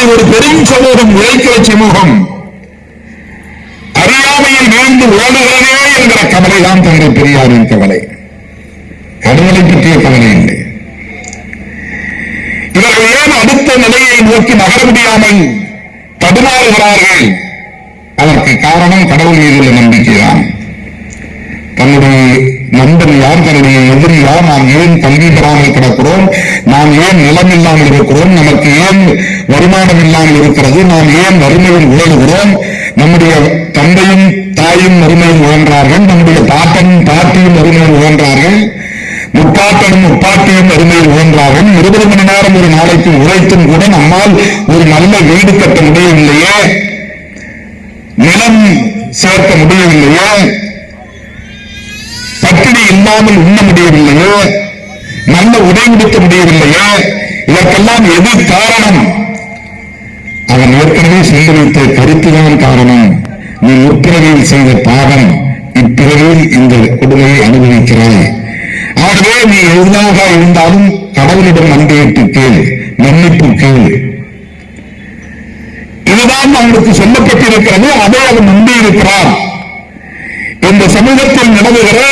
இப்படி ஒரு பெரும் சமூகம், உழைக்கிற சமூகம் அறியாமையில் வீழ்ந்து ஓடுகிறதே என்கிற கவலைதான் தந்தை பெரியாரின் கவலை. கடவுளை பற்றிய கவலை இல்லை. இவர்கள் ஏன் அடுத்த நிலையை நோக்கி நகர முடியாமல் தடுமாறுகிறார்கள்? அதற்கு காரணம் கடவுள் மீது உள்ள நம்பிக்கைதான். தன்னுடைய நண்பன் யார், தன்னுடைய எதிரி யார், நாம் ஏன் கல்வி பெறாமல் கிடக்கிறோம், நாம் ஏன் நிலம் இல்லாமல் இருக்கிறோம், நமக்கு ஏன் வருமானம் இல்லாமல் இருக்கிறது, நாம் ஏன் வறுமையில் உழலுகிறோம், நம்முடைய தந்தையும் தாயும் வறுமையில் உழன்றார்கள், நம்முடைய பாட்டனும் பாட்டியும் வறுமையில் உழன்றார்கள், முப்பாட்டனும் முப்பாட்டியும் வறுமையில் உழன்றார்கள். 20 மணி நேரம் ஒரு நாளைக்கு உழைத்தும் கூட நம்மால் ஒரு நல்ல வீடு கட்ட முடியவில்லையே, நிலம் சேர்க்க முடியவில்லையே, பட்டினி இல்லாமல் உண்ண முடியவில்லையோ, நல்ல உடை உடுத்த முடியவில்லையோ, இதற்கெல்லாம் எது காரணம்? அவன் ஏற்கனவே சிந்தனைத்த கருத்துதான் காரணம். நீ முற்பிறவியில் செய்த பாவம், இப்பிறவியில் இந்த கொடுமையை அனுபவிக்கிறாய். ஆகவே நீ எதிராக இருந்தாலும் கடவுளிடம் நம்பிக்கையிட்டு கேள், மன்னிப்பு கேள். இதுதான் அவனுக்கு சொல்லப்பட்டிருக்கிறது. அதை அவன் நம்பி இருக்கிறான். இந்த சமூகத்தில் நிலவுகிற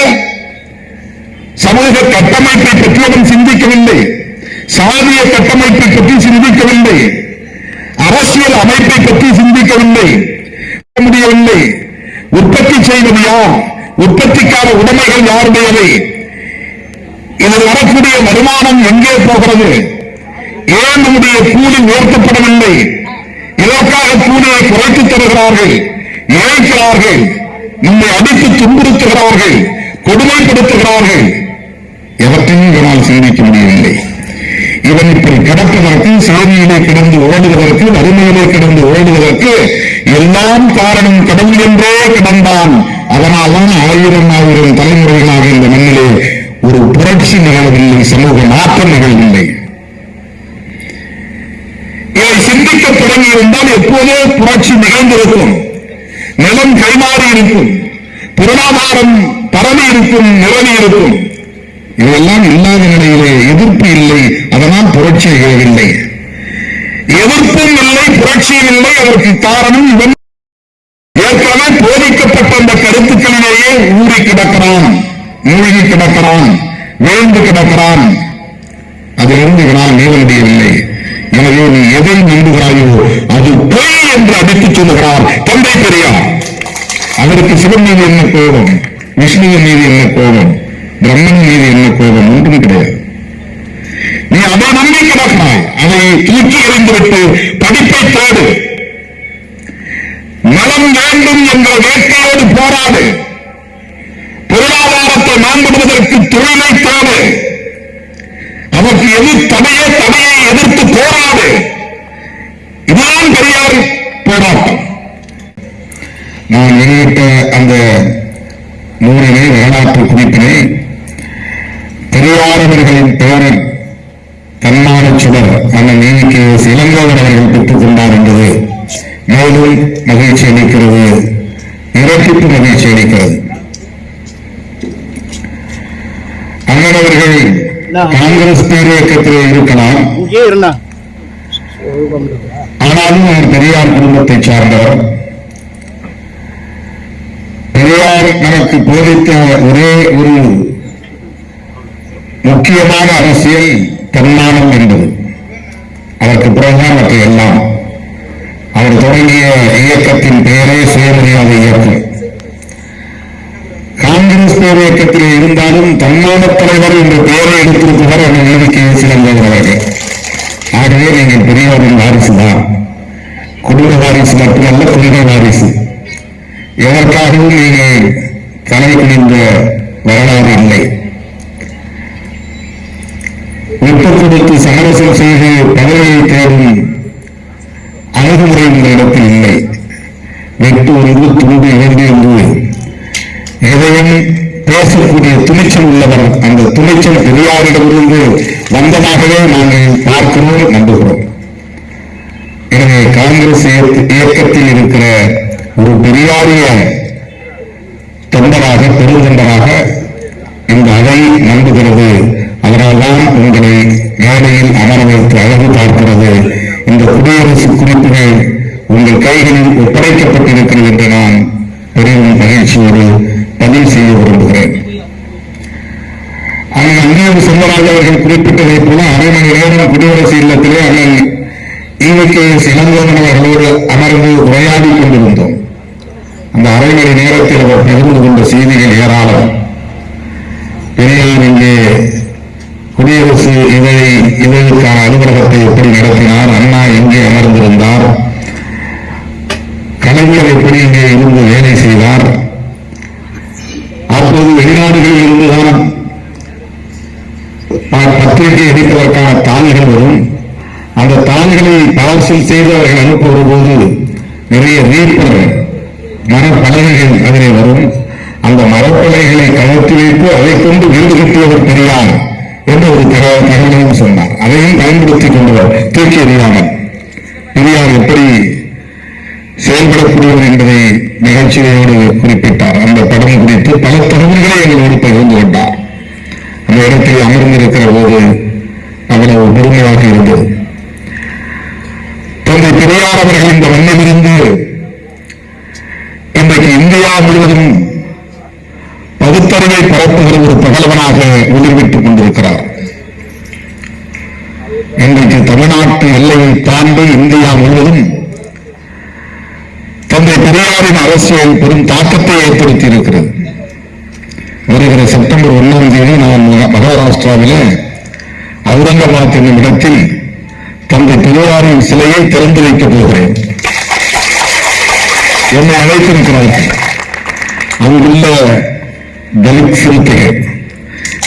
சமூக கட்டமைப்பை பற்றி அவன் சிந்திக்கவில்லை, சாதிய கட்டமைப்பை பற்றி சிந்திக்கவில்லை, அரசியல் அமைப்பை பற்றி சிந்திக்கவில்லை, முடியவில்லை. உற்பத்தி செய்வது யார், உற்பத்திக்கான உடைமைகள் யாருடையவை, இதில் வரக்கூடிய வருமானம் எங்கே போகிறது, ஏன் நம்முடைய கூலி உயர்த்தப்படவில்லை, இதற்காக கூலியை குறைத்து தருகிறார்கள், இழைக்கிறார்கள், நம்மை அடித்து துன்புறுத்துகிறார்கள், கொடுமைப்படுத்துகிறார்கள். எவற்றையும் இவனால் சிந்திக்க முடியவில்லை. இவன் இப்படி கிடப்பதற்கு, சாதியிலே கிடந்து ஓடுவதற்கு, வறுமையிலே கிடந்து ஓடுவதற்கு எல்லாம் காரணம் கடவுள் என்றே கிடந்தான். அதனால்தான் 1000 தலைமுறைகளாக இந்த மண்ணிலே ஒரு புரட்சி நிகழவில்லை, சமூக மாற்றம் நிகழவில்லை. இதை சிந்திக்க தொடங்கியிருந்தால் எப்போதோ புரட்சி நிகழ்ந்திருக்கும், நிலம் கைமாறி இருக்கும், பொருளாதாரம் பரவி இருக்கும், நிரவி இருக்கும். இதெல்லாம் இல்லாத நிலையிலே எதிர்ப்பு இல்லை, அதனால் புரட்சி நிகழவில்லை. எதிர்ப்பும் இல்லை, புரட்சியும் இல்லை. அதற்கு காரணம் இவன் ஏற்கனவே போதிக்கப்பட்ட அந்த கருத்துக்களிலேயே ஊறி கிடக்கிறான், மூழ்கி கிடக்கிறான், விழுந்து கிடக்கிறான். அதிலிருந்து இவனால் மீள முடியவில்லை. எனவே நீ எதை நம்புகிறாயோ அது பொய் என்று அடித்துச் சொல்லுகிறார் தந்தை பெரியார். அதற்கு சிவன் மீது என்ன கோபம், விஷ்ணுவின் மீது என்ன கோபம், பிரம்மன் மீது என்ன கோபம்? ஒன்றும் கிடையாது. நீ அதை நம்பி கிடக்கிறாய், அதை தூக்கி எறிந்துவிட்டு படிப்பை தேடு, நலம் வேண்டும் என்ற வேட்கையோடு போராடு, பொருளாதாரத்தை மேம்படுவதற்கு தொழிலை தேடு, அதற்கு எது தடையை எதிர்த்து போராடு. இதுதான் பெரியார் போராட்டம். நான் வெளியிட்ட அந்த நூலினை, வரலாற்று குறிப்பினை பெரியார் அவர்களின் பெயரில் தன்மான சுடர் அண்ணன் நீதிக்கு இளங்கோவன் அவர்கள் பெற்றுக் கொண்டார் என்பது மேலும் மகிழ்ச்சி அளிக்கிறது, இரட்டிப்பு மகிழ்ச்சி அளிக்கிறது. அண்ணன் அவர்கள் காங்கிரஸ் பேரியக்கத்திலே இருக்கலாம், ஆனாலும் அவர் பெரியார் குடும்பத்தை சார்ந்தவர். பெரியார் நமக்கு போதித்த ஒரே ஒரு முக்கியமான அரசியல் தன்மானம் என்பது. அதற்கு பிறகுதான் மற்ற எல்லாம். அவர் தொடங்கிய இயக்கத்தின் பெயரே சுயமரியாதை இயக்கம். காங்கிரஸ் பேர் இயக்கத்தில் இருந்தாலும் தன்மான தலைவர் என்ற பெயரை எடுத்திருப்பவர் அந்த நீதிக்கு சிறந்தவர்கள். ஆகவே நீங்கள் பெரியாரின் வாரிசுதான், குடும்ப வாரிசு மட்டுமல்ல, புனித வாரிசு. எதற்காகவும் நீங்கள் தலை குனிந்த வரலாறு இல்லை. விட்டுக் கொடுத்து சமரசம் செய்து பதவியை தேடும் அணுகுமுறை உங்களிடத்தில் இல்லை. வெட்டு ஒன்று, துண்டு 2 என்று எதையும் பேசக்கூடிய துணிச்சல் உள்ளவர். அந்த துணிச்சல் பெரியாரிடமிருந்து வந்ததாகவே நாங்கள் பார்க்கிறோம், நம்புகிறோம். எனவே காங்கிரஸ் இயக்கத்தில் இருக்கிற ஒரு பெரியாரிய தொண்டராக, பெருந்தொண்டராக இந்த அவை நம்புகிறது. அதனால்தான் உங்களை மேடையில் அமர வைத்து அழகு பார்க்கிறது. இந்த குடியரசு குறிப்புகள் உங்கள் கைகளில் ஒப்படைக்கப்பட்டிருக்கிறது என்று நான் பெரும் மகிழ்ச்சியோடு பதிவு செய்ய விரும்புகிறேன். அண்ணன் அங்கேயும் செல்வராஜ் அவர்கள் குறிப்பிட்டதை போல அரை மணி நேரம் குடியரசு இல்லத்திலே அண்ணன் EVKS இளங்கோவன் அவர்களோடு அமர்ந்து உரையாடி கொண்டிருந்தோம். அந்த அரை மணி நேரத்தில் அவர் பகிர்ந்து கொண்ட செய்திகள் ஏராளம். பெரியார் இங்கே குடியரசு இதழுக்கான அலுவலகத்தை எப்படி நடத்தினார், அண்ணா எங்கே அமர்ந்திருந்தார், கலைஞர் எப்படி இங்கே இருந்து வேலை செய்தார், அப்போது வெளிநாடுகளில் இருந்துதான் பத்திரிகை அடிப்பதற்கான தாள்கள் வரும். அந்த தாள்களை பார்சல் செய்து அவர்கள் அனுப்புகிற போது நிறைய ரீப்பர் மரப்பலகைகள் அதிலே வரும். அந்த மரப்பலகைகளை கலத்தி வைத்து அதை கொண்டு வீடு கட்டியவர் பெரியார் என்று ஒரு தகவலையும் சொன்னார். அதையும் பயன்படுத்திக் கொண்டவர் தூக்கி எறியாமல் பெரியார் எப்படி செயல்படக்கூடியவர் என்பதை நிகழ்ச்சியோடு குறிப்பிட்டார். அந்த படம் குறித்து பல தகவல்களை எங்களோடு பகிர்ந்து கொண்டார். அந்த இடத்தில் அமர்ந்திருக்கிற போது அவ்வளவு பெருமையாக இருந்தது. தந்தை பெரியார் அவர்கள் இந்த மண்ணிலிருந்து இன்றைக்கு இந்தியா முழுவதும் பகுத்தறிவை பரப்புகிற ஒரு பகலவனாக உயிர்விட்டுக் கொண்டிருக்கிறார். இன்றைக்கு தமிழ்நாட்டு எல்லையை தாண்டி இந்தியா முழுவதும் தந்தை பெரியாரின் அரசியல் பெரும் தாக்கத்தை ஏற்படுத்தி இருக்கிறது. வருகிற செப்டம்பர் 1ஆம் தேதி நான் மகாராஷ்டிராவிலே அவுரங்காபாத் என்னும் இடத்தில் தந்தை பெரியாரின் சிலையை திறந்து வைக்கப் போகிறேன். என்னை அழைத்திருக்கிறார்கள். அங்குள்ள தலித் சிறுத்தைகள்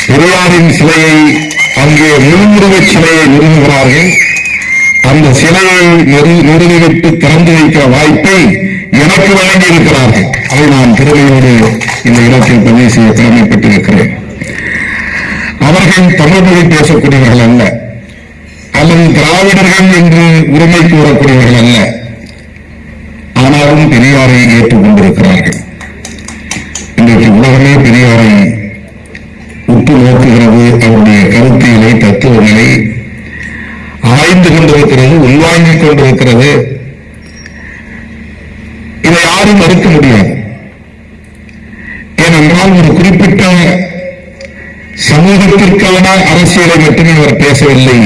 பெரியாரின் சிலையை அங்கே முன்முருகச் சிலையை நிறுவுகிறார்கள். அந்த சிலையை நிறுவிவிட்டு திறந்து வைக்கிற வாய்ப்பை எனக்கு வழங்கி இருக்கிறார்கள். அதை நான் திறமையோடு இந்த இடத்தில் பதிவு செய்ய கடமைப்பட்டிருக்கிறேன். அவர்கள் தமிழ் மொழி பேசக்கூடியவர்கள் அல்ல, அல்லது திராவிடர்கள் என்று உரிமை கூறக்கூடியவர்கள் அல்ல. ஆனாலும் பெரியாரை ஏற்றுக்கொண்டிருக்கிறார்கள். இன்றைக்கு உலகமே பெரியாரை உற்று நோக்குகிறது. அவருடைய கருத்தியலை, தத்துவங்களை ஆய்ந்து கொண்டிருக்கிறது, உள்வாங்கிக் கொண்டிருக்கிறது. இதை யாரும் மறுக்க முடியாது. ஏனென்றால் ஒரு குறிப்பிட்ட சமூகத்திற்கான அரசியலை மட்டுமே அவர் பேசவில்லை,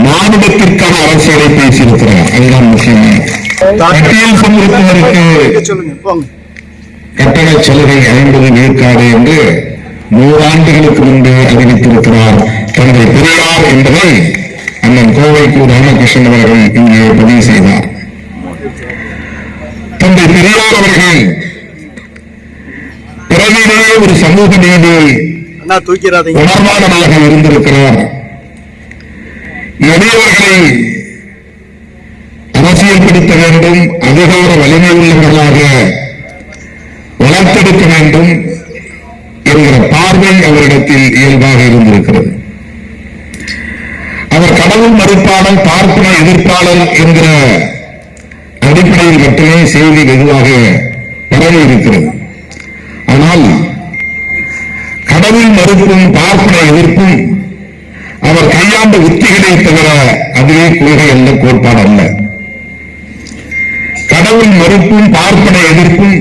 மானுடத்திற்கான அரசியலை பேசியிருக்கிறார். அதுதான் முக்கியமான பட்டியல் சமூகத்தினருக்கு கட்டண சலுகை 50 விழுக்காடு என்று 100 ஆண்டுகளுக்கு முன்பு அறிவித்திருக்கிறார் தந்தை பெரியார் என்பதை அண்ணன் கோவைக்கு ராமகிருஷ்ணன் அவர்கள் இங்கே பதிவு செய்தார். தந்தை பெரியார் அவர்கள் பிறவிலேயே ஒரு சமூக நீதி உணர்வாளனாக இருந்திருக்கிறார். எளியவர்களை அரசியல்படுத்த வேண்டும், அதிகார வலிமை உள்ளவர்களாக வளர்த்தெடுக்க வேண்டும் என்கிற பார்வை அவரிடத்தில் இயல்பாக இருந்திருக்கிறது. அவர் கடவுள் மறுப்பாளர், பார்ப்பன எதிர்ப்பாளர் என்கிற அடிப்படையில் மட்டுமே செய்தி வெகுவாக பரவி இருக்கிறது. ஆனால் கடவுள் மறுப்பும் பார்ப்பன எதிர்ப்பும் அவர் கையாண்ட உத்திகளை தவிர அதுவே கொள்கை அல்ல, கோட்பாடு அல்ல. கடவுள் மறுப்பும் பார்ப்பன எதிர்ப்பும்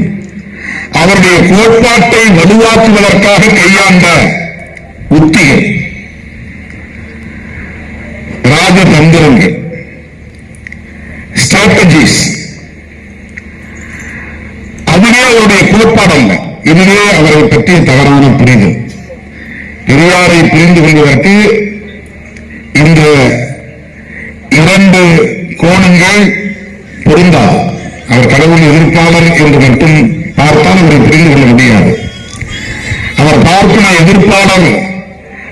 அவருடைய கோட்பாட்டை வலுவாக்குவதற்காக கையாண்ட உத்திகள், ராஜதந்திரங்கள், ஸ்ட்ராட்டஜிஸ். அதுவே அவருடைய கோட்பாடு அல்ல. இதுவே அவரை பற்றிய தவறான புரிதல். பெரியாரை புரிந்து கொள்வதற்கு இந்த 2 கோணங்கள் பொருந்தாது. அவர் கடவுள் எதிர்ப்பாளர் என்று மட்டும் பார்த்தால் அவரை புரிந்து கொள்ள முடியாது. அவர் பார்ப்பன எதிர்ப்பாளர்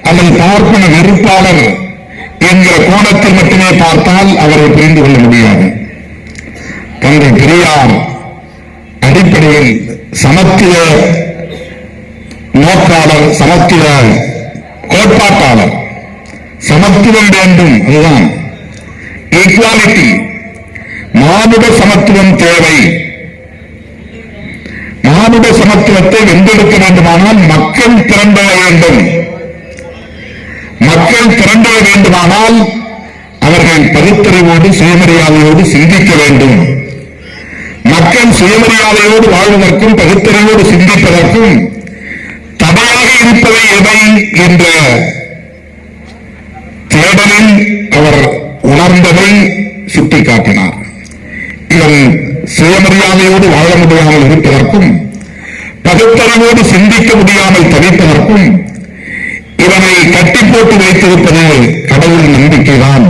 அல்லது பார்ப்பன வெறுப்பாளர் என்கிற கோணத்தில் மட்டுமே பார்த்தால் அவரை புரிந்து கொள்ள முடியாது. தந்தை பெரியார் அடிப்படையில் சமத்துவ நோக்காளர், சமத்துவ கோட்பாட்டாளர். சமத்துவம் வேண்டும், அதுதான் ஈக்குவாலிட்டி. மானுட சமத்துவம் தேவை. மானுட சமத்துவத்தை வென்றெடுக்க வேண்டுமானால் மக்கள் திரண்ட வேண்டும். மக்கள் திரண்ட வேண்டுமானால் அவர்கள் பகுத்தறிவோடு சுயமரியாதையோடு சிந்திக்க வேண்டும். மக்கள் சுயமரியாதையோடு வாழ்வதற்கும் பகுத்தறிவோடு சிந்திப்பதற்கும் தடையாக இருப்பதை எவை என்ற தேடலில் அவர் உணர்ந்ததை சுட்டிக்காட்டினார். இவன் சுயமரியாதையோடு வாழ முடியாமல் இருப்பதற்கும் பகுத்தறிவோடு சிந்திக்க முடியாமல் தவிப்பதற்கும் இவனை கட்டி போட்டு வைத்திருப்பது கடவுள் நம்பிக்கைதான்.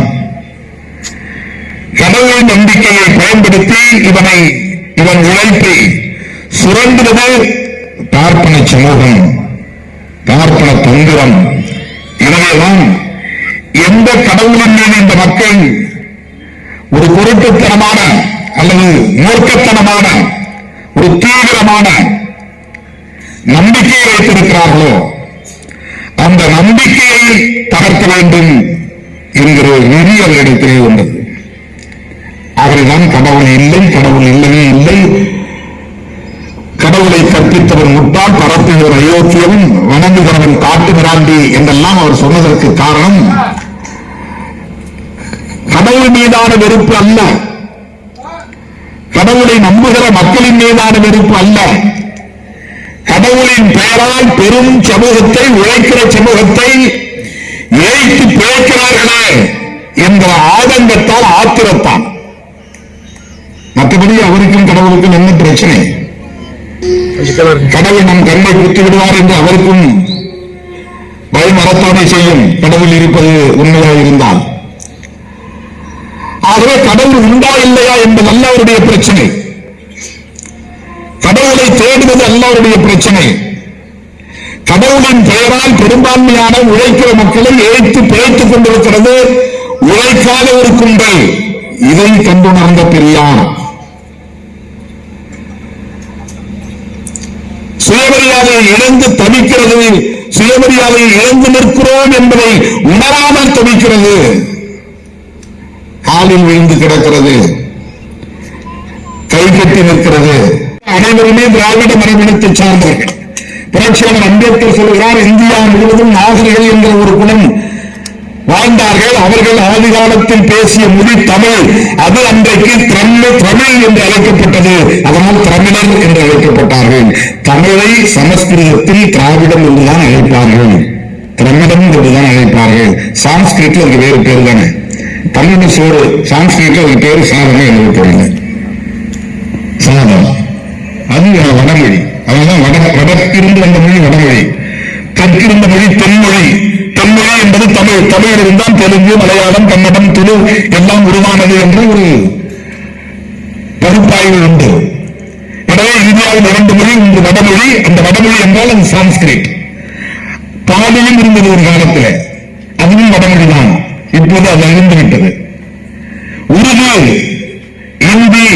கடவுள் நம்பிக்கையை பயன்படுத்தி இவன் உழைப்பை சுரண்டுவது பார்ப்பன சமூகம், பார்ப்பன தந்திரம். எனவேதான் எந்த கடவுளின் மீது இந்த மக்கள் ஒரு குருட்டுத்தனமான அல்லது மூர்க்கத்தனமான ஒரு தீவிரமான நம்பிக்கையை வைத்திருக்கிறார்களோ அந்த நம்பிக்கையை தகர்க்க வேண்டும் என்கிற நெறி அவரிடத்திலே உள்ளது. அவர்தான் கடவுள் இல்லை, கடவுள் இல்லவே இல்லை, கடவுளை கற்பித்தவர் முட்டாள், பரப்புகிறவர் அயோக்கியவன், வணங்குகிறவன் காட்டு மிராண்டி என்றெல்லாம் அவர் சொன்னதற்கு காரணம் கடவுள் மீதான வெறுப்பு அல்ல, கடவுளை நம்புகிற மக்களின் மீதான வெறுப்பு அல்ல, கடவுளின் பெயரால் பெரும் சமூகத்தை, உழைக்கிற சமூகத்தை ஏய்த்து பிழைக்கிறார்களே என்ற ஆதங்கத்தால், ஆத்திரத்தான். மற்றபடி அவருக்கும் கடவுளுக்கும் என்ன பிரச்சனை? கடவுள் நம் கண்ணை குத்தி விடுவார் என்று அவருக்கும் பயம் வரத்தானே செய்யும், கடவுள் இருப்பது உண்மையாக இருந்தால். ஆகவே கடவுள் உண்டா இல்லையா என்பதல்ல அவருடைய பிரச்சனை, கடவுளை தேடுவது அல்ல அவருடைய பிரச்சனை. கடவுளின் பெயரால் பெரும்பான்மையான உழைக்கிற மக்களை ஏற்று பிழைத்துக் கொண்டிருக்கிறது உழைக்காத ஒரு கும்பல். இதை கண்டுணர்ந்த பெரியார் சுயமரியாதையை இழந்து தவிக்கிறது, சுயமரியாதையை இழந்து நிற்கிறோம் என்பதை உணராமல் தவிக்கிறது, காலில் விழுந்து கிடக்கிறது, கை கட்டி நிற்கிறது. அனைவருமே திராவிட மரபினத்தை சார்ந்தவர்கள். புரட்சியாளர் அம்பேத்கர் சொல்கிறார், இந்தியா முழுவதும் நாகரிகள் என்ற ஒரு குணம் வாழ்ந்தார்கள். அவர்கள் ஆதி காலத்தில் பேசிய மொழி தமிழ். அது அன்றைக்கு தமிழ் என்று அழைக்கப்பட்டது. அதனால் தமிழர் என்று அழைக்கப்பட்டார்கள். தமிழை சமஸ்கிருதத்தில் திராவிடம் என்றுதான் அழைப்பார்கள், திராவிடம் என்றுதான் அழைப்பார்கள். சான்ஸ்கிரிட்ல அதுக்கு வேறு பேர் தானே, தமிழ் சோறு, சான்ஸ்கிரிட்ல அதுக்கு பேரு சாதனை எழுதப்படுது, சாதம். அது வடமொழி. அதனால வடக்கிருந்து வந்த மொழி வடமொழி, தெற்கிருந்த மொழி தென்மொழி. தென்மொழி என்பது தமிழ். தமிழ் இருந்தால் தெலுங்கு, மலையாளம், கன்னடம், துளு எல்லாம் உருவானது என்று ஒரு பகுப்பாய்வு உண்டு. எனவே இந்தியாவில் 2 மொழி, ஒன்று வடமொழி. அந்த வடமொழி என்றால் அது சான்ஸ்கிரிட். பாலியும் இருந்தது ஒரு காலத்தில், அதுவும் வடமொழிதான். இப்போது அது அழிந்துவிட்டது. உருது, இந்தி,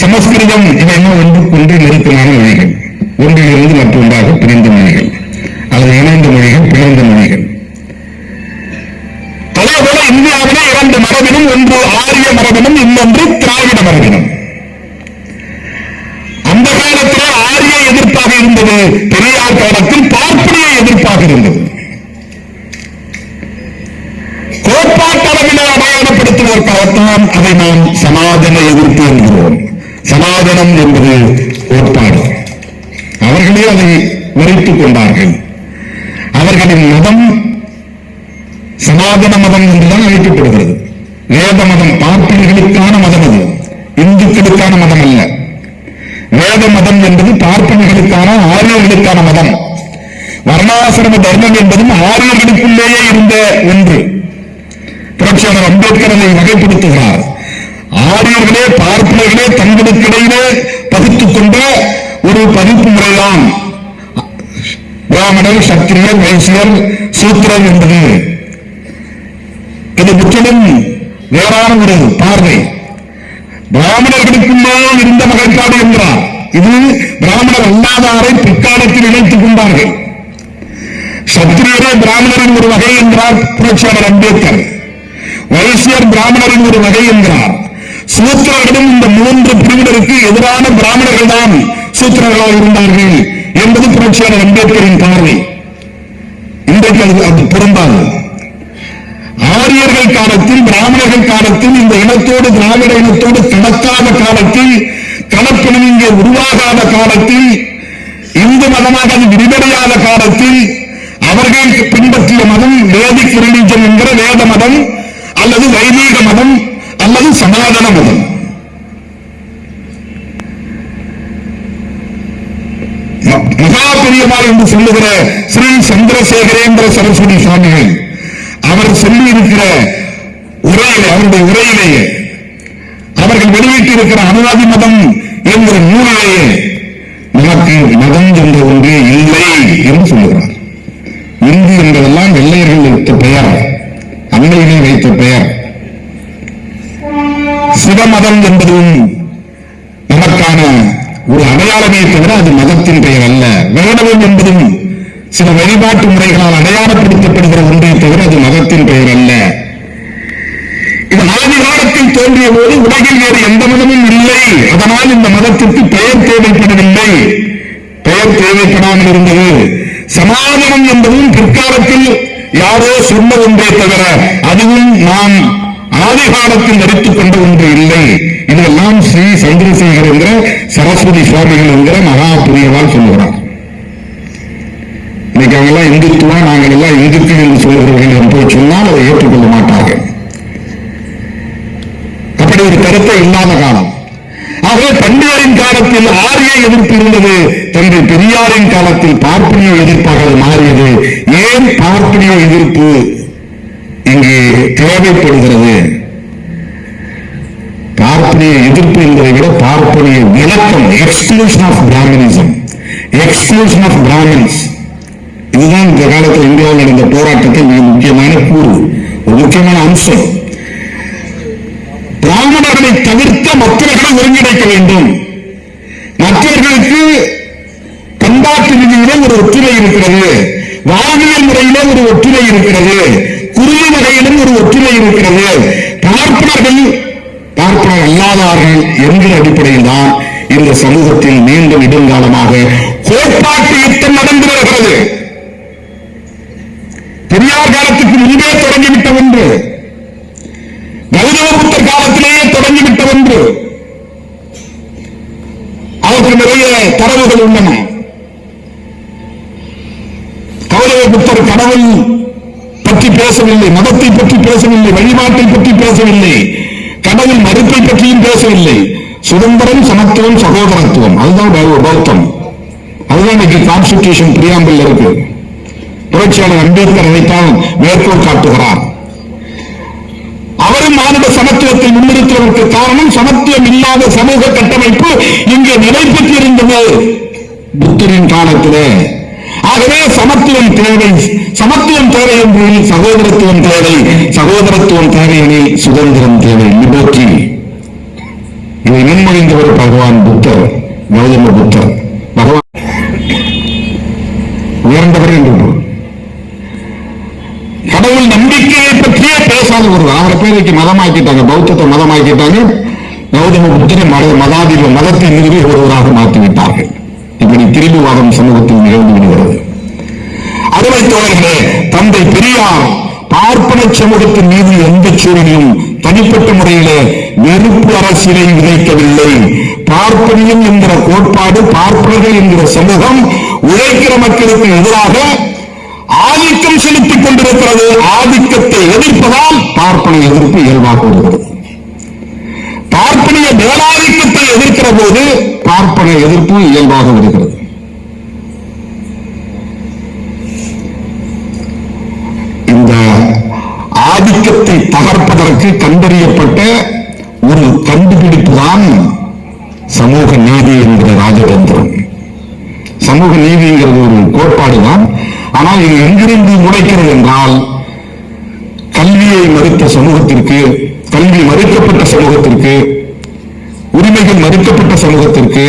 சமஸ்கிருதம் இவையெல்லாம் ஒன்றுக்கொன்று நெருக்கமான மொழிகள். ஒன்றிலிருந்து மற்றொன்றாக பிரிந்த மொழிகள், அல்லது இணைந்த மொழிகள், பிணைந்த மொழிகள். அதேபோல இந்தியாவிலே 2 மரபினம், ஒன்று ஆரிய மரபினம், இன்னொன்று திராவிட மரபினம். அந்த காலத்திலே ஆரிய எதிர்ப்பாக இருந்தது, பெரியார் காலத்தில் பார்ப்பனிய எதிர்ப்பாக இருந்தது. கோட்பாட்டளவிலே அடையாளப்படுத்துவதற்காகத்தான் அதை நாம் சனாதன எதிர்ப்பு என்கிறோம். சனாதனம் என்பது கோட்பாடு. அவர்களே அதை உரைத்துக் கொண்டார்கள். அவர்களின் மதம் சனாதன மதம் என்றுதான் அழைக்கப்படுகிறது. வேத மதம் பார்ப்பனிகளுக்கான மதம், அது இந்துக்களுக்கான மதம் அல்ல. வேத மதம் என்பது பார்ப்பனிகளுக்கான, ஆரியர்களுக்கான மதம். வர்ணாசிரம தர்மம் என்பதும் ஆரியர்களுக்குள்ளேயே இருந்த ஒன்று. புரட்சியாளர் அம்பேத்கர் அதை வகைப்படுத்துகிறார். ஆரியர்களே பார்ப்பனர்களே தங்களுக்கு இடையிலே பகுத்துக் கொண்ட ஒரு பகுப்பு முறைதான் பிராமணர், சத்திரியர், வைசியர், சூத்திரர் என்பது. இது முற்றிலும் வேறான ஒரு பார்வை. பிராமணர்களுக்குள்ளேயே இருந்த வகைப்பாடு என்றார். இது பிராமணர் அல்லாதாரை பிற்காலத்தில் இணைத்துக் கொண்டார்கள். சத்திரியரே பிராமணரின் ஒரு வகை என்றார் புரட்சியாளர் அம்பேத்கர். வைசியர் பிராமணரின் ஒரு வகை என்கிறார். சூத்திரர்களும் இந்த 3 பிரிவினருக்கு எதிரான பிராமணர்கள் தான் சூத்திரர்களாக இருந்தார்கள் என்பது புரட்சியாளர் அம்பேத்கரின் பார்வை. இன்றைக்கு அது பொருந்தாது. ஆரியர்கள் காலத்தில் பிராமணர்கள் பார்ப்பனர்கள் காலத்தில், இந்த இனத்தோடு திராவிட இனத்தோடு கலக்காத காலத்தில், கலப்பினம் இங்கே உருவாகாத காலத்தில், இந்து மதமாக அது விரிவடையாத காலத்தில் அவர்கள் பின்பற்றிய மதம் வேதிக் ரிலிஜன் என்கிற வேத மதம் அல்லது வைதீக மதம் அல்லது சனாதன மதம். மகா பெரியமாள் என்று சொல்லுகிற ஸ்ரீ சந்திரசேகரேந்திர சரஸ்வதி சுவாமிகள் அவர் சொல்லி இருக்கிற உரையிலே, அவருடைய உரையிலேயே, அவர்கள் வெளியிட்டிருக்கிற அனுவாதி மதம் என்கிற நூலிலேயே நமக்கு மதம் என்ற ஒன்று இல்லை என்று சொல்லுகிறார். இந்து என்பதெல்லாம் வெள்ளையர்கள் வைத்த பெயர், அன்னையிலே வைத்த பெயர். சிவமதம் என்பதும் நமக்கான ஒரு அடையாளமே தவிர அது மதத்தின் பெயர் அல்ல. வேடவம் என்பதும் சில வழிபாட்டு முறைகளால் அடையாளப்படுத்தப்படுகிற ஒன்றை தவிர அது மதத்தின் பெயர் அல்ல. இது ஆதி காலத்தில் தோன்றிய போது உலகில் வேறு எந்த மதமும் இல்லை. அதனால் இந்த மதத்திற்கு பெயர் தேவைப்படவில்லை. பெயர் தேவைப்படாமல் இருந்தது. சமாதானம் என்பதும் பிற்காலத்தில் யாரோ சொன்ன ஒன்றே தவிர அதுவும் நாம் ஆதி காலத்தில் நடித்துக் கொண்ட ஒன்று இல்லை. இதெல்லாம் ஸ்ரீ சந்திரசேகர் என்கிற சரஸ்வதி சுவாமிகள் என்கிற மகா பெரியவாள் சொல்லுகிறார். இன்னைக்கு அவங்கெல்லாம் இந்துத்துவா, நாங்கள் எல்லாம் இந்துக்கள் என்று சொல்கிறவர்கள் என்று சொன்னால் அதை ஏற்றுக்கொள்ள மாட்டார்கள். அப்படி ஒரு கருத்தை இல்லாத காலம். ஆகவே பண்டிதரின் காலத்தில் ஆரிய எதிர்ப்பு இருந்தது. தந்தை பெரியாரின் காலத்தில் பார்ப்பனிய எதிர்ப்பாக அது மாறியது. ஏன் பார்ப்பனிய எதிர்ப்பு இங்கே தேவைப்படுகிறது? பார்ப்பனிய எதிர்ப்பு என்பதை விட பார்ப்பனிய விளக்கம், exclusion of Brahminism, exclusion of Brahmins, இதுதான் இந்த காலத்தில் இந்தியாவில் நடந்த போராட்டத்தில் மிக முக்கியமான கூறு, ஒரு முக்கியமான அம்சம். பிராமணர்களை தவிர்த்த மற்றவர்களை ஒருங்கிணைக்க வேண்டும். மற்றவர்களுக்கு பண்பாட்டு ரீதியிலே ஒரு ஒற்றுமை இருக்கிறது, வாழ்வியல் முறையிலே ஒரு ஒற்றுமை இருக்கிறது, குறுகிய வகையிலும் ஒரு ஒற்றுமை இருக்கிறது. பார்ப்பனர்கள் பார்ப்பனர் அல்லாதார்கள் என்கிற அடிப்படையில் தான் இந்த சமூகத்தில் மீண்டும் நெடுங்காலமாக கோட்பாட்டு யுத்தம் நடந்து வருகிறது. பெரியார் காலத்துக்கு முன்பே தொடங்கிவிட்ட ஒன்று, கௌதம புத்தர் காலத்திலேயே தொடங்கிவிட்ட ஒன்று. அதற்கு நிறைய தரவுகள் உள்ளன. கௌதம புத்தர் கடவுள் பற்றி பேசவில்லை, மதத்தை பற்றி பேசவில்லை, வழிபாட்டை பற்றி பேசவில்லை, கடவுள் மறுப்பை பற்றியும் பேசவில்லை. சுதந்திரம், சமத்துவம், சகோதரத்துவம், அதுதான் பௌத்தம். அதுதான் இன்னைக்கு கான்ஸ்டிடியூஷன் பிரியாம்பிள் இருக்கு. புரட்சியாளர் அம்பேத்கர் அதைத்தான் மேற்கோள் காட்டுகிறார். அவரும் மாநில சமத்துவத்தை முன்னிறுத்துவதற்கு காரணம் சமத்துவம் இல்லாத சமூக கட்டமைப்பு இங்கே நிலை பெற்றிருந்தது புத்தரின் காலத்திலே. ஆகவே சமத்துவம் தேவை, சமத்துவம் தேவை என்று சகோதரத்துவம் தேவை, சகோதரத்துவம் தேவை எனில் சுதந்திரம் தேவை, லிபர்ட்டி. இதை முன்மொழிந்தவர் பகவான் புத்தர், கௌதம புத்தர். பகவான் உயர்ந்தவர் என்று கடவுள் நம்பிக்கையை பற்றியே பேசாத ஒருவர். அவரை பேருக்கு மதமாக்கிட்டாங்க, பௌத்தத்தை மதமாக்கிட்டாங்க. கௌதம புத்தரை மதாதிப மதத்தை நிறுவி ஒருவராக மாற்றிவிட்டார்கள். இப்படி திரிபுவாதம் சமூகத்தில் நிகழ்ந்து விடுகிறது. அருமை தோழர்களே, தந்தை பெரியார் பார்ப்பன சமூகத்தின் மீது எந்த சூழலிலும் தனிப்பட்ட முறையிலே வெறுப்பு அரசியலை விதைக்கவில்லை. பார்ப்பனியம் என்கிற கோட்பாடு, பார்ப்பனர்கள் என்கிற சமூகம் உழைக்கிற மக்களுக்கு எதிராக ஆதிக்கம் செலுத்திக் கொண்டிருக்கிறது. ஆதிக்கத்தை எதிர்ப்பதால் பார்ப்பன எதிர்ப்பு இயல்பாக வருகிறது. பார்ப்பனிய மேலாதிக்கத்தை எதிர்க்கிற போது பார்ப்பன எதிர்ப்பு இயல்பாக வருகிறது. இந்த ஆதிக்கத்தை தகர்ப்பதற்கு கண்டறியப்பட்ட ஒரு கண்டுபிடிப்பு தான் சமூக நீதி என்கிற ராஜதந்திரம். சமூக நீதிங்கிறது ஒரு கோட்பாடு தான். ஆனால் இது எங்கிருந்து முளைக்கிறது என்றால், கல்வியை மறுத்த சமூகத்திற்கு, கல்வி மறுக்கப்பட்ட சமூகத்திற்கு, உரிமைகள் மறுக்கப்பட்ட சமூகத்திற்கு,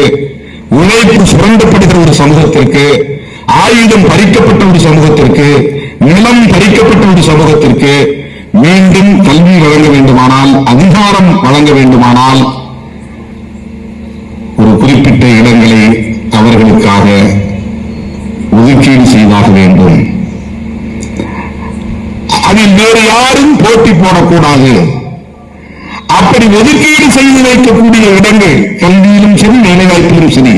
உழைப்பு சுரண்டப்படுகிற ஒரு சமூகத்திற்கு, ஆயுதம் பறிக்கப்பட்ட ஒரு சமூகத்திற்கு, நிலம் பறிக்கப்பட்ட ஒரு சமூகத்திற்கு மீண்டும் கல்வி வழங்க வேண்டுமானால், அதிகாரம் வழங்க வேண்டுமானால் ஒரு குறிப்பிட்ட இடங்களை அவர்களுக்காக ஒதுக்கீடு செய்தாக வேண்டும். அதில் வேறு யாரும் போட்டி போடக்கூடாது. அப்படி ஒதுக்கீடு செய்து வைக்கக்கூடிய இடங்கள் கல்வியிலும் சரி வேலைவாய்ப்பிலும் சரி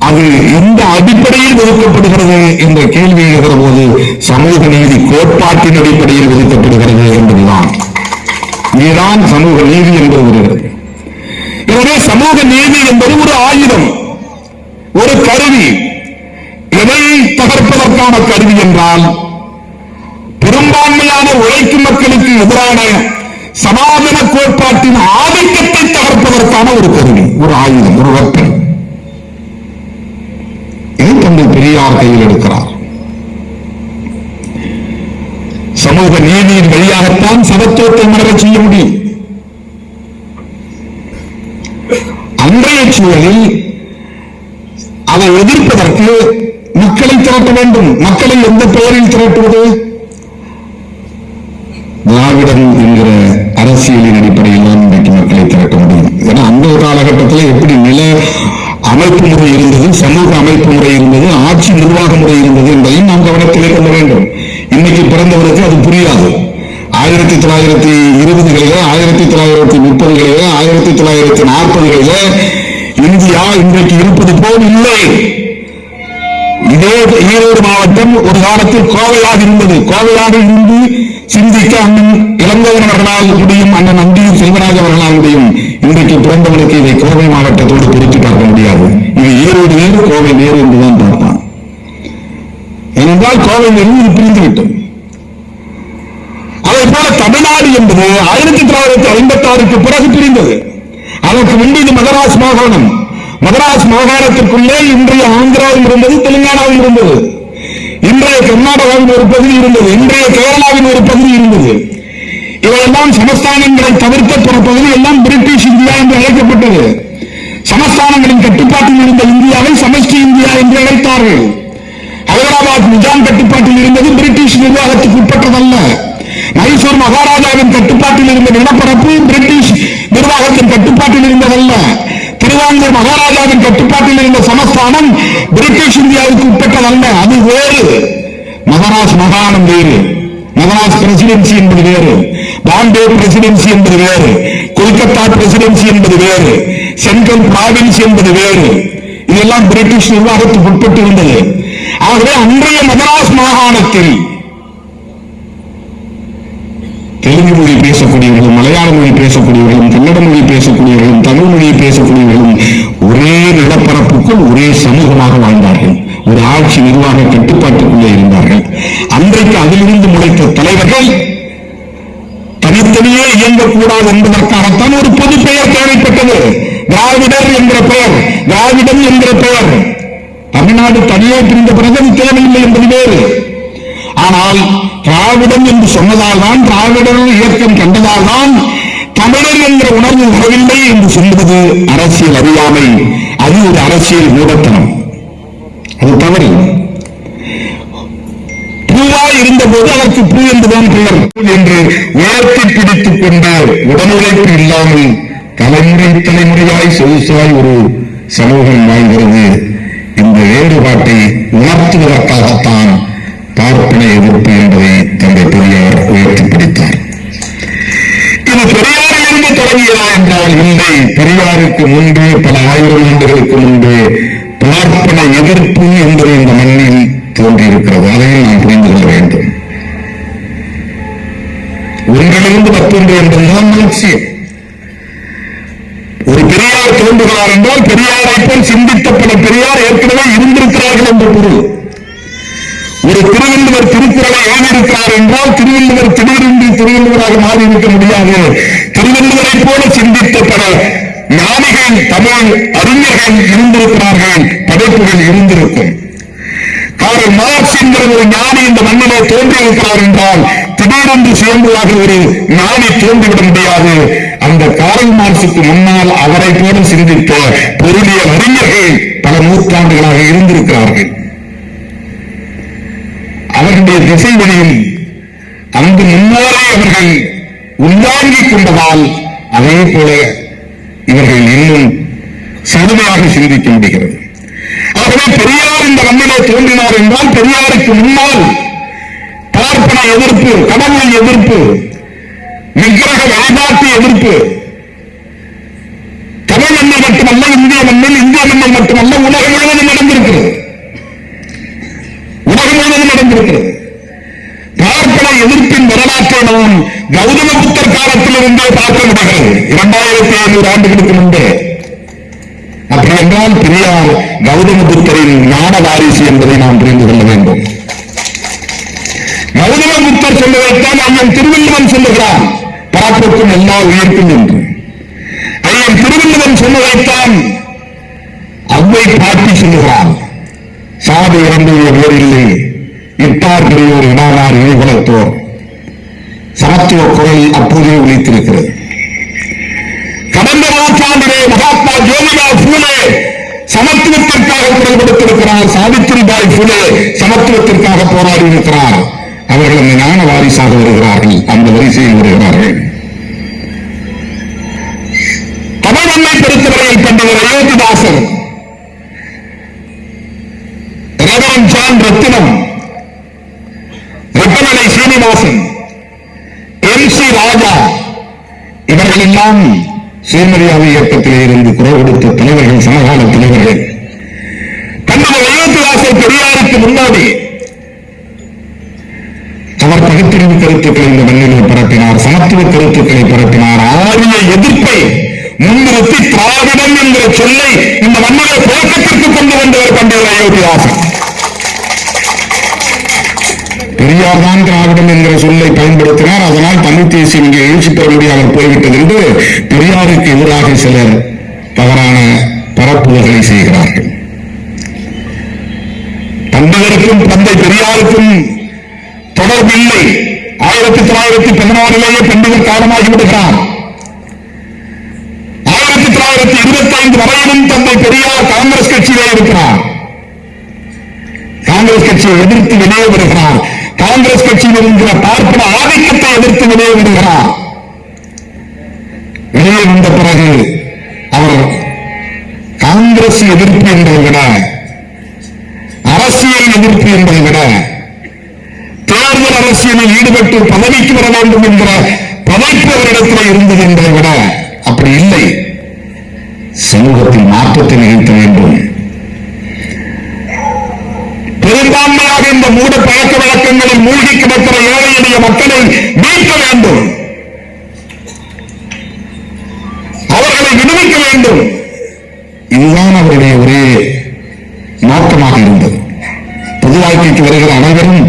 அது எந்த அடிப்படையில் ஒதுக்கப்படுகிறது என்ற கேள்வி எழுகிற போது சமூக நீதி கோட்பாட்டின் அடிப்படையில் ஒதுக்கப்படுகிறது என்பதுதான். இதுதான் சமூக நீதி என்பது வருகிறது. எனவே சமூக நீதி என்பது ஒரு ஆயுதம், ஒரு கருவி. எதை தகர்ப்பதற்கான கருவி என்றால் பெரும்பான்மையான உழைக்கும் மக்களுக்கு எதிரான சனாதன கோட்பாட்டின் ஆதிக்கத்தை தகர்ப்பதற்கான ஒரு கருவி, ஒரு ஆயுதம், ஒரு வெப்பன். இதை தந்தை பெரியார் கையில் எடுக்கிறார். சமூக நீதியின் வழியாகத்தான் சமத்துவத்தை மலரச் செய்ய முடியும். அன்றைய சூழலில் அதை எதிர்ப்பதற்கு மக்களை திரட்ட வேண்டும். மக்களை எந்த பெயரில் திரட்டுவது? திராவிடம் என்கிற அரசியலின் அடிப்படையில் தான் இன்றைக்கு மக்களை திரட்ட முடியும். ஏன்னா அந்த காலகட்டத்தில் எப்படி நில அமைப்பு முறை இருந்தது, சமூக அமைப்பு முறை இருந்தது, ஆட்சி நிர்வாக முறை இருந்தது என்பதையும் நாம் கவனத்திலே கொள்ள வேண்டும். இன்னைக்கு பிறந்தவருக்கு அது புரியாது. 1920களிலே 1930களிலே 1940களிலே இந்தியா இன்றைக்கு இருப்பது போல் இல்லை. இதே ஈரோடு மாவட்டம் ஒரு காலத்தில் கோவையாக இருந்தது. கோவையாக இருந்து சிந்திக்க அண்ணன் இளங்கோவன் அவர்களால் முடியும், அண்ணன் அந்தியூர் செல்வராஜ் அவர்களால் முடியும். இன்றைக்கு பிறந்தவனுக்கு இதை கோவை மாவட்டத்தோடு பிரித்து பார்க்க முடியாது. இது ஈரோடு வேறு, கோவை வேறு என்றுதான் பார்ப்பான். ஏனென்றால் கோவை வேறு இது பிரிந்துவிட்டது. அதை போல தமிழ்நாடு என்பது 1956க்கு பிறகு பிரிந்தது. அதற்கு முன்பு இது மதராஸ் மாகாணம். மதராஸ் மாகாணத்திற்குள்ளே இன்றைய ஆந்திராவில் இருந்தது, தெலுங்கானாவில் இருந்தது, இன்றைய கர்நாடகாவின் ஒரு பகுதி இருந்தது, இன்றைய கேரளாவின் ஒரு பகுதி இருந்தது. இவையெல்லாம் சமஸ்தானங்களை தவிர்த்த பிற பகுதி எல்லாம் பிரிட்டிஷ் இந்தியா என்று அழைக்கப்பட்டது. சமஸ்தானங்களின் கட்டுப்பாட்டில் இருந்த இந்தியாவை சமஷ்டி இந்தியா என்று அழைத்தார்கள். ஹைதராபாத் நிஜாம் கட்டுப்பாட்டில் இருந்தது, பிரிட்டிஷ் நிர்வாகத்துக்கு உட்பட்டதல்ல. மைசூர் மகாராஜாவின் கட்டுப்பாட்டில் இருந்த நிலப்பரப்பு பிரிட்டிஷ் நிர்வாகத்தின் கட்டுப்பாட்டில் இருந்ததல்ல. திருவாங்கூர் மகாராஜாவின் கட்டுப்பாட்டில் இருந்த சமஸ்தானம் பிரிட்டிஷ் இந்தியாவுக்கு உட்பட்டதல்ல, அது வேறு. மதராஸ் மாகாணம் வேறு, மதராஸ் பிரசிடென்சி என்பது வேறு, பாம்பே பிரசிடென்சி என்பது வேறு, கொல்கத்தா பிரசிடென்சி என்பது வேறு, சென்ட்ரல் பிராவின்ஸ் என்பது வேறு. இதெல்லாம் பிரிட்டிஷ் நிர்வாகத்துக்கு உட்பட்டு இருந்தது. ஆகவே அன்றைய மதராஸ் மாகாணத்தில் தெலுங்கு மொழி பேசக்கூடியவர்களும், மலையாள மொழி பேசக்கூடியவர்களும், கன்னட மொழி பேசக்கூடியவர்களும், தமிழ் மொழியை பேசக்கூடியவர்களும் ஒரே நிலப்பரப்புக்குள் ஒரே சமூகமாக வாழ்ந்தார்கள். ஒரு ஆட்சி நிர்வாக கட்டுப்பாட்டுக்குள்ளே இருந்தார்கள். அன்றைக்கு அதிலிருந்து முளைத்த தலைவர்கள் தனித்தனியே இயங்கக்கூடாது என்பதற்காகத்தான் ஒரு பொது பெயர் தேவைப்பட்டது. திராவிடர் என்ற பெயர், திராவிடம் என்ற பெயர். தமிழ்நாடு தனியே பிரிந்த பிறகு தேவையில்லை என்பது வேறு. ஆனால் திராவிடம் என்று சொன்னதால் தான், திராவிடர் இயக்கம் கண்டதால் தான் தமிழர் என்ற உணர்வு வரவில்லை என்று சொல்வது அரசியல் அறியாமை. அது ஒரு அரசியல் மூடத்தனம், அது தவறு. பூவாய் இருந்தபோது அதற்கு பூ என்றுதான் பெயர் என்று உயர்த்தி பிடித்துக் கொண்டு உடனுழைப்பு இல்லாமல் தலைமுறை தலைமுறையாய் சொகுசாய் ஒரு சமூகம் வாழ்கிறது. இந்த வேறுபாட்டை உணர்த்துவதற்காகத்தான் பார்ப்பன எதிர்ப்பு என்பதை தந்தை பெரியார் உயர்த்தி பிடித்தார். இது பெரியாரிலிருந்து தொடங்கியதா என்றால் இல்லை. பெரியாருக்கு முன்பே, பல ஆயிரம் ஆண்டுகளுக்கு முன்பே பார்ப்பன எதிர்ப்பு என்பது இந்த மண்ணில் தோன்றியிருக்கிறது. அதையும் நாம் புரிந்து கொள்ள வேண்டும். ஒன்றிலிருந்து மற்றொன்று என்பதுதான் லட்சியம். ஒரு பெரியார் தோன்றுகிறார் என்றால் பெரியாரை போல் சிந்தித்த பல பெரியார் ஏற்கனவே இருந்திருக்கிறார்கள் என்ற பொருள். ஒரு திருவள்ளுவர் திருக்குறளை எழுதியிருக்கிறார் என்றால் திருவள்ளுவர் திடீரென்று திருவள்ளுவராக மாறியிருக்க முடியாது. திருவள்ளுவரை போல சிந்தித்த பல ஞானிகள், தமிழ் அறிஞர்கள் இருந்திருக்கிறார்கள், படைப்புகள் இருந்திருக்கும். கார்ல் மார்க்ஸ் என்கிற ஒரு ஞானி இந்த மண்ணிலே தோன்றியிருக்கிறார் என்றால் திடீரென்று சுயம்புவாக ஒரு ஞானி தோன்றிவிட முடியாது. அந்த கார்ல் மார்க்சுக்கு முன்னால் அவரை போல சிந்தித்த பொருளியல் அறிஞர்கள் பல நூற்றாண்டுகளாக இருந்திருக்கிறார்கள். அவர்களுடைய திசைவெளியில் அங்கு முன்னாலே அவர்கள் உள்வாங்கிக் கொண்டதால் அதே போல இவர்கள் இன்னும் செழுமையாக சிந்திக்க முடிகிறது. ஆகவே பெரியார் இந்த மண்ணிலே தோன்றினார் என்றால் பெரியாருக்கு முன்னால் பார்ப்பன எதிர்ப்பு, கடவுள் எதிர்ப்பு, விக்கிரக வழிபாட்டு எதிர்ப்பு தமிழ் மண்ணில் மட்டுமல்ல, இந்திய மண்ணில் மட்டுமல்ல, உலகம் முழுவதும் நடந்திருக்கிறது. பார்ப்பன எதிர்ப்பின் வரலாற்றை நாம் கௌதம புத்தர் காலத்திலிருந்தே பார்க்க முடிகிறது. 2500 ஆண்டுகளுக்கு முன்பே. அப்படி என்றால் பெரியார் கௌதம புத்தரின் ஞான வாரிசு என்பதை நாம் புரிந்து கொள்ள வேண்டும். கௌதம புத்தர் சொல்லுவதைத்தான் ஐயன் திருவள்ளுவன் சொல்லுகிறார், பராப்போக்கும் எல்லா உயிர்க்கும் என்று. ஐயன் திருவள்ளுவன் சொன்னதைத்தான் அவ்வை பாட்டி சொல்லுகிறார், சாதி இறந்துள்ள வேறில்லை, இட்டார் பெரியோர் இனானார் இழிகுலத்தோர். சமத்துவ குரல் அப்போதே ஒலித்திருக்கிறது. கடந்த நூற்றாண்டிலே மகாத்மா ஜோதிபா பூலே சமத்துவத்திற்காக குரல் கொடுத்திருக்கிறார். சாவித்திரிபாய் பூலே சமத்துவத்திற்காக போராடி இருக்கிறார். அவர்கள் அந்த ஞான வாரிசாக வருகிறார்கள், அந்த வரிசையில் வருகிறார்கள். தமிழ் மண்ணை பொறுத்தவரையில் பண்டிதர் அயோத்திதாசன், ரெவரண்ட் ஜான் ரத்தினம், ரெப்பமலை சீனிவாசன், MC ராஜா, இவர்கள் எல்லாம் சுயமரியாதை இயக்கத்திலே இருந்து குரல் கொடுத்த தலைவர்கள், சமகால தலைவர்கள். பண்டிதர் அயோத்திதாசன் பெரியாருக்கு முன்னாடி அவர் பகுத்தறிவு கருத்துக்களை இந்த மண்ணிலே பரப்பினார், சமத்துவ கருத்துக்களை பரப்பினார். ஆரிய எதிர்ப்பை முன்னிறுத்தி திராவிடம் என்ற சொல்லை இந்த மண்ணிலே புழக்கத்திற்கு கொண்டு வந்தவர் பண்டிதர் அயோத்திதாசன். பெரியார் தான் திராவிடம் என்ற சொல்லை பயன்படுத்தினார். அதனால் தமிழ் தேசியம் இங்கே எழுச்சி பெற முடியாமல் போய்விட்டது என்று பெரியாருக்கு எதிராக சிலர் தவறான பரப்புதல்களை செய்கிறார்கள். பண்டிதருக்கும் தந்தை பெரியாருக்கும் தொடர்பில்லை. 1916 பண்டிதர் காலமாகி விடுகிறார். 1925 வரையிலும் தந்தை பெரியார் காங்கிரஸ் கட்சியிலே இருக்கிறார். காங்கிரஸ் கட்சியை எதிர்த்து வெளியே வருகிறார். காங்கிரஸ் கட்சியில் இருக்கிற பார்ப்பன ஆதிக்கத்தை எதிர்த்து வெளியே வருகிறார். வெளியே வந்த பிறகு அவர் காங்கிரஸ் எதிர்ப்பு என்பதை விட, அரசியல் எதிர்ப்பு என்பதை விட, தேர்தல் அரசியலில் ஈடுபட்டு பதவிக்கு வர வேண்டும் என்கிற பதைப்பு அவரிடத்தில் இருந்தது என்பதை விட அப்படி இல்லை. சமூகத்தில் மாற்றத்தை நிகழ்த்த வேண்டும். பெரும்பான்மையாக இந்த மூட பழக்க வழக்கங்களில் மூழ்கி கிடக்கிற ஏழை எளிய மக்களை மீட்க வேண்டும், அவர்களை விடுவிக்க வேண்டும். இதுதான் அவருடைய ஒரே நோக்கமாக இருந்தது. பொது வாழ்க்கைக்கு வருகிற அனைவரும்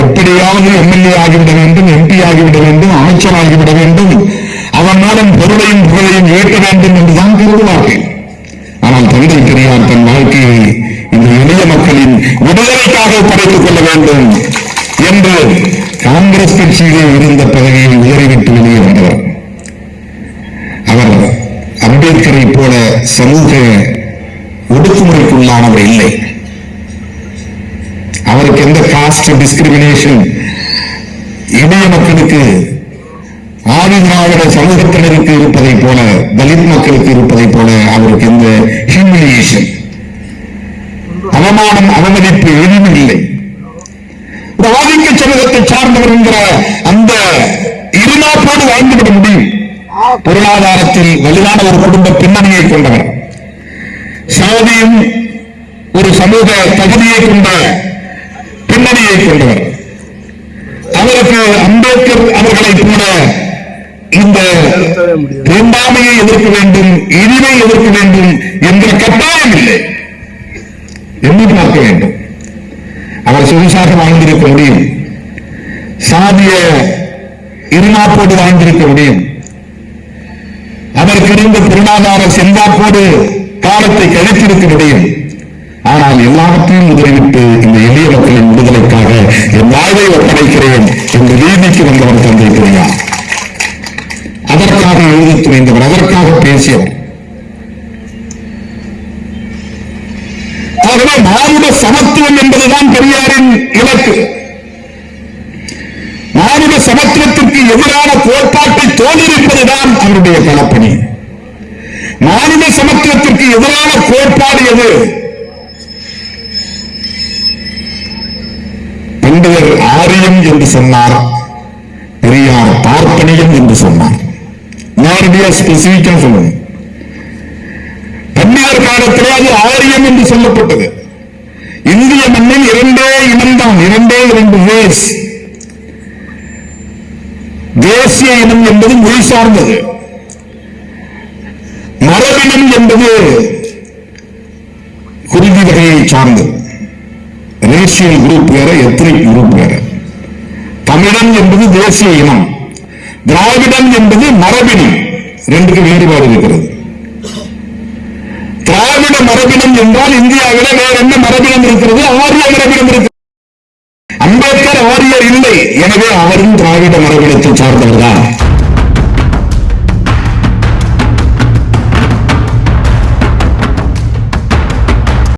எப்படியாவது MLA ஆகிவிட வேண்டும், MP ஆகிவிட வேண்டும், அமைச்சராகிவிட வேண்டும், அவன் மூலம் பொருளையும் புகழையும் ஏற்க வேண்டும் என்றுதான் கருதுவார்கள். ஆனால் தந்தை பெரியார் தன் வாழ்க்கையை இந்த எளிய மக்களின் விடுதலைக்காக படைத்துக் கொள்ள வேண்டும் என்று காங்கிரஸ் கட்சியிலே இருந்த பதவியை உயரிவிட்டு வெளியே வந்தவர். அவர் அம்பேத்கரை போல சமூக ஒடுக்குமுறைக்குள்ளானவர் இல்லை. அவருக்கு எந்த காஸ்ட் டிஸ்கிரிமினேஷன், இளைய மக்களுக்கு ஆதி திராவிட சமூகத்தினருக்கு இருப்பதை போல, தலித் மக்களுக்கு இருப்பதை போல அவருக்கு எந்த ஹியூமிலியேஷன், அவமானம், அவமதிப்பு எதுவும் இல்லை. ஆதிக்க சமூகத்தை சார்ந்தவர் என்கிற அந்த இருநாப்போடு வாழ்ந்துவிட முடியும். பொருளாதாரத்தில் வலுவான ஒரு குடும்ப பின்னணியை கொண்டவர், சாதியும் ஒரு சமூக தகுதியை கொண்ட பின்னணியை கொண்டவர். அவருக்கு அம்பேத்கர் அவர்களை கூட இந்த தீண்டாமையை எதிர்க்க வேண்டும், இழிவை எதிர்க்க வேண்டும் என்ற கட்டாயம் இல்லை. எண்ணி பார்க்க வேண்டும். அவர் சொகுசாக வாழ்ந்திருக்க முடியும், சாதிய இருநாப்போடு வாழ்ந்திருக்க முடியும், அதற்கு இருந்த பொருளாதார செல்வாக்கோடு காலத்தை கழித்திருக்க முடியும். ஆனால் எல்லாவற்றையும் உதவிவிட்டு இந்த எளிய மக்களின் விடுதலைக்காக என் வாழ்வை ஒப்படைக்கிறேன் என்று நீதிக்கு வந்தவர் தந்தை பெரியார். அதற்காக எழுதி துணிந்தவர், அதற்காக பேசியவர். ஆகவே மானுட சமத்துவம் என்பதுதான் பெரியாரின் இலக்கு. மானுட சமத்துவத்திற்கு எதிரான கோட்பாட்டை தோல்விப்பதுதான் அவருடைய களப்பணி. மானுட சமத்துவத்திற்கு எதிரான கோட்பாடு எது? பண்டிதர் ஆரியம் என்று சொன்னார், பெரியார் பார்ப்பனியம் ஆரியம் என்று சொன்னார். நேரடியா ஸ்பெசிபிக்கா சொல்லணும். பன்னியர் காலத்திலே அது ஆரியம் என்று சொல்லப்பட்டது. இந்திய மண்ணில் இரண்டே இனம்தான், இரண்டு ரேஸ். தேசிய இனம் என்பது மொழி சார்ந்தது, மரபினம் என்பது குருதி வகையை சார்ந்தது. ரேசியல் குரூப் வேற, எத்னிக் குரூப் வேற. தமிழன் என்பது தேசிய இனம், திராவிடம் என்பது மரபினம். ரெண்டுக்கு வேறுபாடு இருக்கிறது. திராவிட மரபினம் என்றால் இந்தியாவில் வேற என்ன மரபினம் இருக்கிறது? ஆரிய மரபினம் இருக்கிறது. அம்பேத்கர் ஆரியர் இல்லை, எனவே அவரும் திராவிட மரபினத்தை சார்ந்தவர்தான்.